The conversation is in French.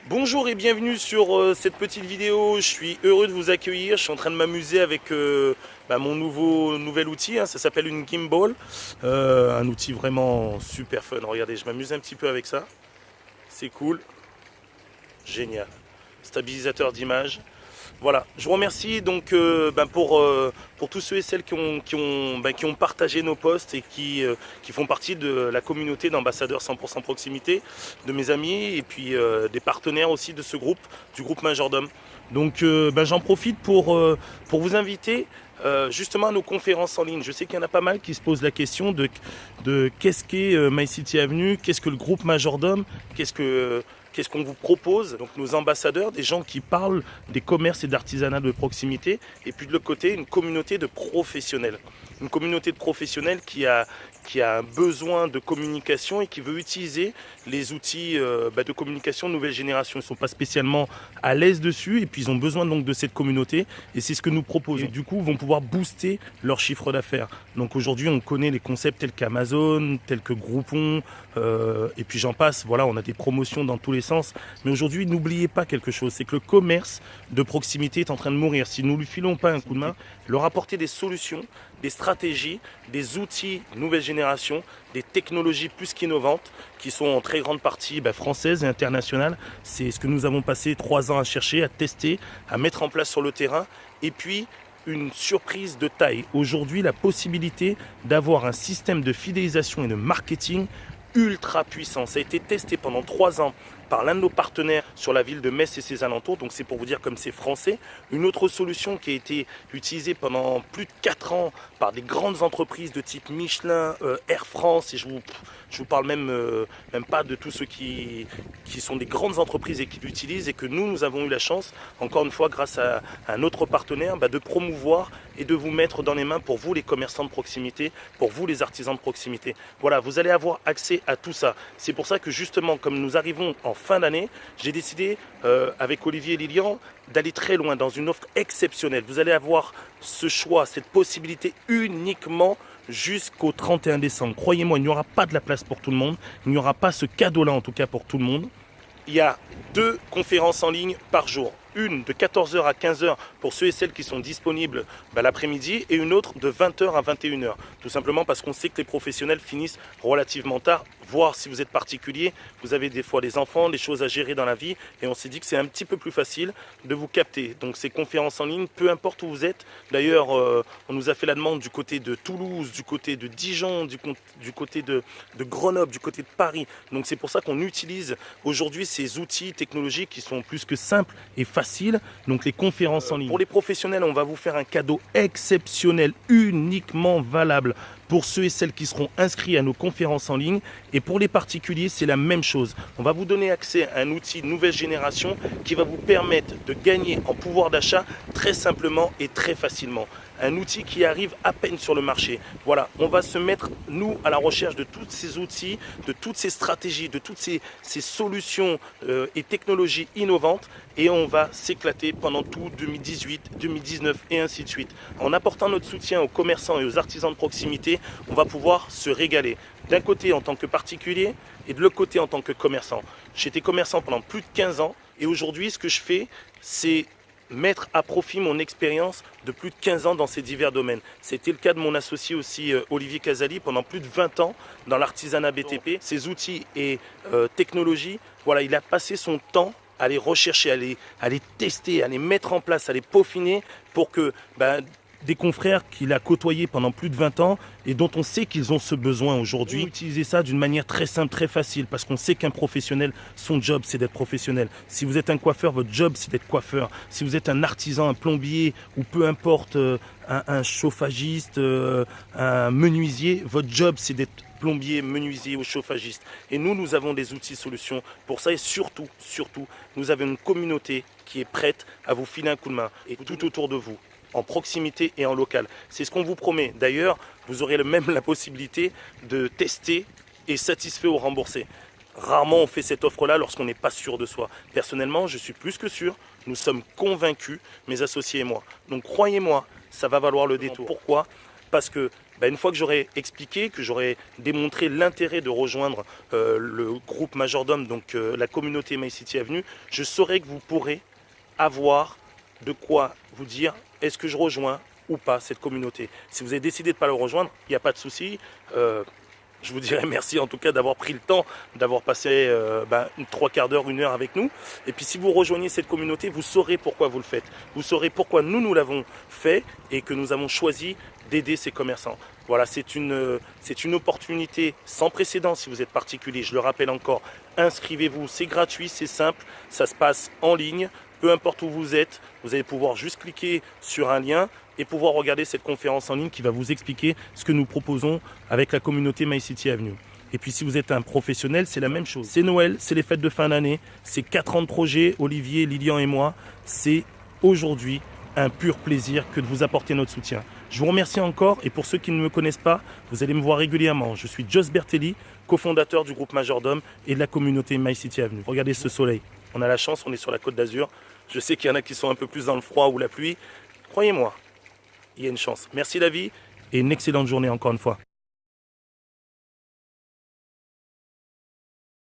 Bonjour et bienvenue sur cette petite vidéo. Je suis heureux de vous accueillir. Je suis en train de m'amuser avec mon nouvel outil. Ça s'appelle une gimbal. Un outil vraiment super fun. Regardez, je m'amuse un petit peu avec ça. C'est cool. Génial. Stabilisateur d'image. Voilà, je vous remercie donc pour tous ceux et celles qui ont partagé nos posts et qui font partie de la communauté d'ambassadeurs 100% proximité, de mes amis et puis des partenaires aussi de ce groupe, du groupe Majordome. Donc j'en profite pour vous inviter justement à nos conférences en ligne. Je sais qu'il y en a pas mal qui se posent la question de qu'est-ce qu'est My City Avenue, qu'est-ce que le groupe Majordome, qu'est-ce qu'on vous propose. Donc nos ambassadeurs, des gens qui parlent des commerces et d'artisanat de proximité, et puis de l'autre côté, une communauté de professionnels. Une communauté de professionnels qui a un besoin de communication et qui veut utiliser les outils de communication de nouvelle génération. Ils ne sont pas spécialement à l'aise dessus et puis ils ont besoin donc de cette communauté et c'est ce que nous proposons. Et du coup, ils vont pouvoir booster leur chiffre d'affaires. Donc aujourd'hui, on connaît les concepts tels qu'Amazon, tels que Groupon et puis j'en passe. Voilà, on a des promotions dans tous les sens. Mais aujourd'hui, n'oubliez pas quelque chose, c'est que le commerce de proximité est en train de mourir. Si nous ne lui filons pas un coup de main, leur apporter des solutions, des stratégies, des outils nouvelle génération, des technologies plus qu'innovantes qui sont en très grande partie françaises et internationales. C'est ce que nous avons passé 3 ans à chercher, à tester, à mettre en place sur le terrain. Et puis, une surprise de taille. Aujourd'hui, la possibilité d'avoir un système de fidélisation et de marketing ultra puissant. Ça a été testé pendant 3 ans par l'un de nos partenaires sur la ville de Metz et ses alentours, donc c'est pour vous dire comme c'est français. Une autre solution qui a été utilisée pendant plus de 4 ans par des grandes entreprises de type Michelin, Air France, et je vous parle même pas de tous ceux qui sont des grandes entreprises et qui l'utilisent, et que nous avons eu la chance, encore une fois grâce à un autre partenaire, de promouvoir et de vous mettre dans les mains pour vous les commerçants de proximité, pour vous les artisans de proximité. Voilà, vous allez avoir accès à tout ça. C'est pour ça que justement, comme nous arrivons en fin d'année, j'ai décidé avec Olivier et Lilian d'aller très loin dans une offre exceptionnelle. Vous allez avoir ce choix, cette possibilité uniquement jusqu'au 31 décembre. Croyez-moi, il n'y aura pas de la place pour tout le monde. Il n'y aura pas ce cadeau-là en tout cas pour tout le monde. Il y a 2 conférences en ligne par jour. Une de 14h à 15h pour ceux et celles qui sont disponibles l'après-midi et une autre de 20h à 21h. Tout simplement parce qu'on sait que les professionnels finissent relativement tard, voire si vous êtes particulier, vous avez des fois des enfants, des choses à gérer dans la vie et on s'est dit que c'est un petit peu plus facile de vous capter. Donc ces conférences en ligne, peu importe où vous êtes. D'ailleurs, on nous a fait la demande du côté de Toulouse, du côté de Dijon, du côté de Grenoble, du côté de Paris. Donc c'est pour ça qu'on utilise aujourd'hui ces outils technologiques qui sont plus que simples et faciles. Donc les conférences en ligne. Pour les professionnels, on va vous faire un cadeau exceptionnel, uniquement valable pour ceux et celles qui seront inscrits à nos conférences en ligne. Et pour les particuliers, c'est la même chose. On va vous donner accès à un outil de nouvelle génération qui va vous permettre de gagner en pouvoir d'achat très simplement et très facilement. Un outil qui arrive à peine sur le marché. Voilà, on va se mettre, nous, à la recherche de tous ces outils, de toutes ces stratégies, de toutes ces solutions et technologies innovantes et on va s'éclater pendant tout 2018, 2019 et ainsi de suite. En apportant notre soutien aux commerçants et aux artisans de proximité, on va pouvoir se régaler. D'un côté en tant que particulier et de l'autre côté en tant que commerçant. J'étais commerçant pendant plus de 15 ans et aujourd'hui, ce que je fais, c'est mettre à profit mon expérience de plus de 15 ans dans ces divers domaines. C'était le cas de mon associé aussi Olivier Casali pendant plus de 20 ans dans l'artisanat BTP. Ces outils et technologies, voilà, il a passé son temps à les rechercher, à les tester, à les mettre en place, à les peaufiner pour que des confrères qu'il a côtoyés pendant plus de 20 ans et dont on sait qu'ils ont ce besoin aujourd'hui. Utiliser ça d'une manière très simple, très facile, parce qu'on sait qu'un professionnel, son job, c'est d'être professionnel. Si vous êtes un coiffeur, votre job, c'est d'être coiffeur. Si vous êtes un artisan, un plombier ou peu importe, un chauffagiste, un menuisier, votre job, c'est d'être plombier, menuisier ou chauffagiste. Et nous avons des outils solutions pour ça et surtout, nous avons une communauté qui est prête à vous filer un coup de main et tout autour de vous, en proximité et en local. C'est ce qu'on vous promet. D'ailleurs, vous aurez même la possibilité de tester et satisfait ou remboursé. Rarement on fait cette offre-là lorsqu'on n'est pas sûr de soi. Personnellement, je suis plus que sûr. Nous sommes convaincus, mes associés et moi. Donc croyez-moi, ça va valoir le détour. Pourquoi ? parce que une fois que j'aurai expliqué, que j'aurai démontré l'intérêt de rejoindre le groupe Majordome, donc la communauté My City Avenue, je saurai que vous pourrez avoir de quoi vous dire est-ce que je rejoins ou pas cette communauté. Si vous avez décidé de ne pas le rejoindre, il n'y a pas de souci. Je vous dirais merci en tout cas d'avoir pris le temps, d'avoir passé 3/4 d'heure, 1 heure avec nous. Et puis si vous rejoignez cette communauté, vous saurez pourquoi vous le faites. Vous saurez pourquoi nous l'avons fait et que nous avons choisi d'aider ces commerçants. Voilà, c'est une opportunité sans précédent si vous êtes particulier. Je le rappelle encore, inscrivez-vous, c'est gratuit, c'est simple, ça se passe en ligne. Peu importe où vous êtes, vous allez pouvoir juste cliquer sur un lien et pouvoir regarder cette conférence en ligne qui va vous expliquer ce que nous proposons avec la communauté My City Avenue. Et puis si vous êtes un professionnel, c'est la même chose. C'est Noël, c'est les fêtes de fin d'année, c'est 4 ans de projet, Olivier, Lilian et moi. C'est aujourd'hui un pur plaisir que de vous apporter notre soutien. Je vous remercie encore et pour ceux qui ne me connaissent pas, vous allez me voir régulièrement. Je suis Joss Bertelli, cofondateur du groupe Majordome et de la communauté My City Avenue. Regardez ce soleil. On a la chance, on est sur la Côte d'Azur. Je sais qu'il y en a qui sont un peu plus dans le froid ou la pluie. Croyez-moi, il y a une chance. Merci la vie et une excellente journée encore une fois.